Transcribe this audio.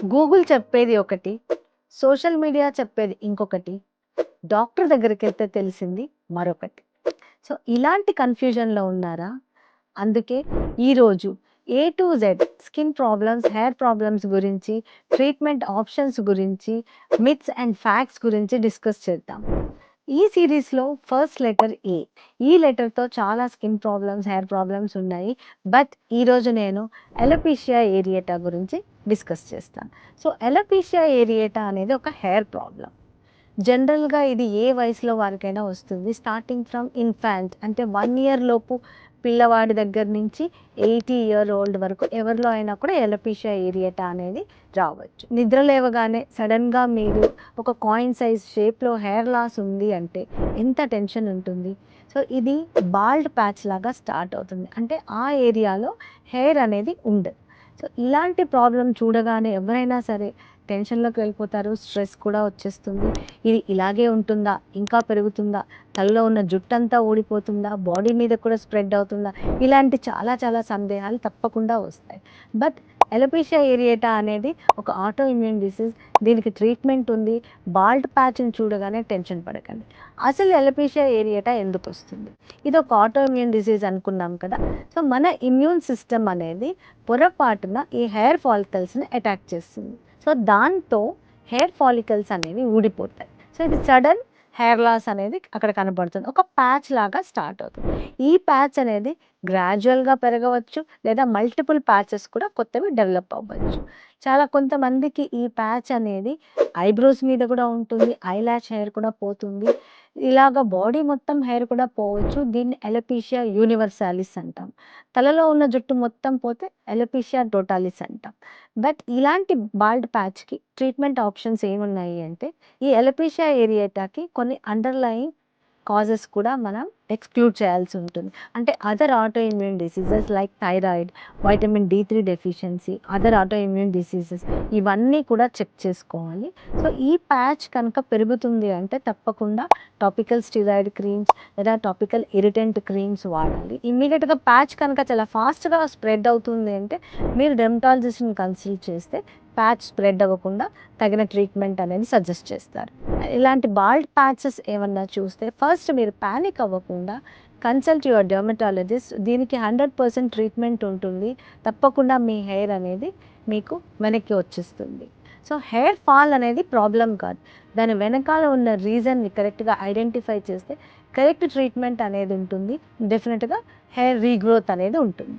Google చెప్పేది ఒకటి, social media చెప్పేది ఇంకొకటి, డాక్టర్ దగ్గరికెళ్తే తెలిసింది మరొకటి. సో, ఇలాంటి కన్‌ఫ్యూజన్‌లో ఉన్నారా? అందుకే ఈరోజు A to Z skin problems, hair problems గురించి, ట్రీట్మెంట్ ఆప్షన్స్ గురించి, మిత్స్ అండ్ ఫ్యాక్ట్స్ గురించి డిస్కస్ చేద్దాం. ఈ సీరీస్‌లో ఫస్ట్ లెటర్ ఏ. ఈ లెటర్‌తో చాలా స్కిన్ ప్రాబ్లమ్స్, హెయిర్ ప్రాబ్లమ్స్ ఉన్నాయి. బట్ ఈరోజు నేను అలోపేషియా ఏరియేటా గురించి డిస్కస్ చేస్తాను. సో, అలోపేషియా ఏరియేటా అనేది ఒక హెయిర్ ప్రాబ్లమ్. జనరల్‌గా ఇది ఏ వయసులో వారికైనా వస్తుంది. స్టార్టింగ్ ఫ్రమ్ ఇన్ఫాంట్ అంటే 1 ఇయర్ లోపు పిల్లవాడి దగ్గర నుంచి 80 ఇయర్ ఓల్డ్ వరకు ఎవరిలో అయినా కూడా ఎలోపేషియా ఏరియేటా అనేది రావచ్చు. నిద్ర లేవగానే సడన్‌గా మీరు ఒక కాయిన్ సైజ్ షేప్‌లో హెయిర్ లాస్ ఉంది అంటే ఎంత టెన్షన్ ఉంటుంది. సో, ఇది బాల్డ్ ప్యాచ్ లాగా స్టార్ట్ అవుతుంది. అంటే ఆ ఏరియాలో హెయిర్ అనేది ఉండదు. సో, ఇలాంటి ప్రాబ్లమ్ చూడగానే ఎవరైనా సరే టెన్షన్‌లోకి వెళ్ళిపోతారు. స్ట్రెస్ కూడా వచ్చేస్తుంది. ఇది ఇలాగే ఉంటుందా? ఇంకా పెరుగుతుందా? తలలో ఉన్న జుట్టంతా ఊడిపోతుందా? బాడీ మీద కూడా స్ప్రెడ్ అవుతుందా? ఇలాంటి చాలా చాలా సందేహాలు తప్పకుండా వస్తాయి. బట్ అలోపేషియా ఏరియేటా అనేది ఒక ఆటో ఇమ్యూన్ డిసీజ్. దీనికి ట్రీట్మెంట్ ఉంది. బాల్డ్ ప్యాచ్‌ని చూడగానే టెన్షన్ పడకండి. అసలు అలోపేషియా ఏరియేటా ఎందుకొస్తుంది? ఇది ఒక ఆటో ఇమ్యూన్ డిసీజ్ అనుకున్నాం కదా! సో, మన ఇమ్యూన్ సిస్టమ్ అనేది పొరపాటున ఈ హెయిర్ ఫాలికల్స్‌ని అటాక్ చేస్తుంది. సో, దాంతో హెయిర్ ఫాలికల్స్ అనేవి ఊడిపోతాయి. సో, ఇది సడన్ హెయిర్ లాస్ అనేది అక్కడ కనబడుతుంది. ఒక ప్యాచ్ లాగా స్టార్ట్ అవుతుంది. ఈ ప్యాచ్ అనేది గ్రాడ్యువల్‌గా పెరగవచ్చు లేదా మల్టిపుల్ ప్యాచెస్ కూడా కొత్తవి డెవలప్ అవ్వచ్చు. కొంతమందికి ఈ ప్యాచ్ అనేది ఐబ్రోస్ మీద కూడా ఉంటుంది. ఐలాష్ హెయిర్ కూడా పోతుంది. ఇలాగ బాడీ మొత్తం హెయిర్ కూడా పోవచ్చు. దీన్ని అలోపేషియా యూనివర్సాలిస్ అంటాం. తలలో ఉన్న జుట్టు మొత్తం పోతే అలోపేషియా టోటాలిస్ అంటాం. బట్ ఇలాంటి బాల్డ్ ప్యాచ్‌కి ట్రీట్మెంట్ ఆప్షన్స్ ఏమున్నాయి అంటే, ఈ అలోపేషియా ఏరియేటాకి కొన్ని అండర్‌లయింగ్ కాజెస్ కూడా మనం ఎక్స్‌క్లూడ్ చేయాల్సి ఉంటుంది. అంటే other autoimmune diseases like thyroid, vitamin D three deficiency, other autoimmune diseases ఇవన్నీ కూడా చెక్ చేసుకోవాలి. సో, ఈ ప్యాచ్ కనుక పెరుగుతుంది అంటే తప్పకుండా టాపికల్ స్టెరాయిడ్ క్రీమ్స్ లేదా టాపికల్ ఇరిటెంట్ క్రీమ్స్ వాడాలి. ఇమ్మీడియేట్‌గా ప్యాచ్ కనుక చాలా ఫాస్ట్‌గా స్ప్రెడ్ అవుతుంది అంటే మీరు డెర్మటాలజిస్ట్‌ని కన్సల్ట్ చేస్తే ప్యాచ్ స్ప్రెడ్ అవ్వకుండా తగిన ట్రీట్మెంట్ అనేది సజెస్ట్ చేస్తారు. ఇలాంటి బాల్డ్ ప్యాచెస్ ఏమన్నా చూస్తే ఫస్ట్ మీరు పానిక్ అవ్వకుండా కన్సల్ట్ యువర్ డెర్మటాలజిస్ట్. దీనికి 100% ట్రీట్మెంట్ ఉంటుంది. తప్పకుండా మీ హెయిర్ అనేది మీకు వెనక్కి వచ్చేస్తుంది. సో, హెయిర్ ఫాల్ అనేది ప్రాబ్లం కాదు. దాని వెనకాల ఉన్న రీజన్‌ని కరెక్ట్‌గా ఐడెంటిఫై చేస్తే కరెక్ట్ ట్రీట్మెంట్ అనేది ఉంటుంది. డెఫినిట్‌గా హెయిర్ రీగ్రోత్ అనేది ఉంటుంది.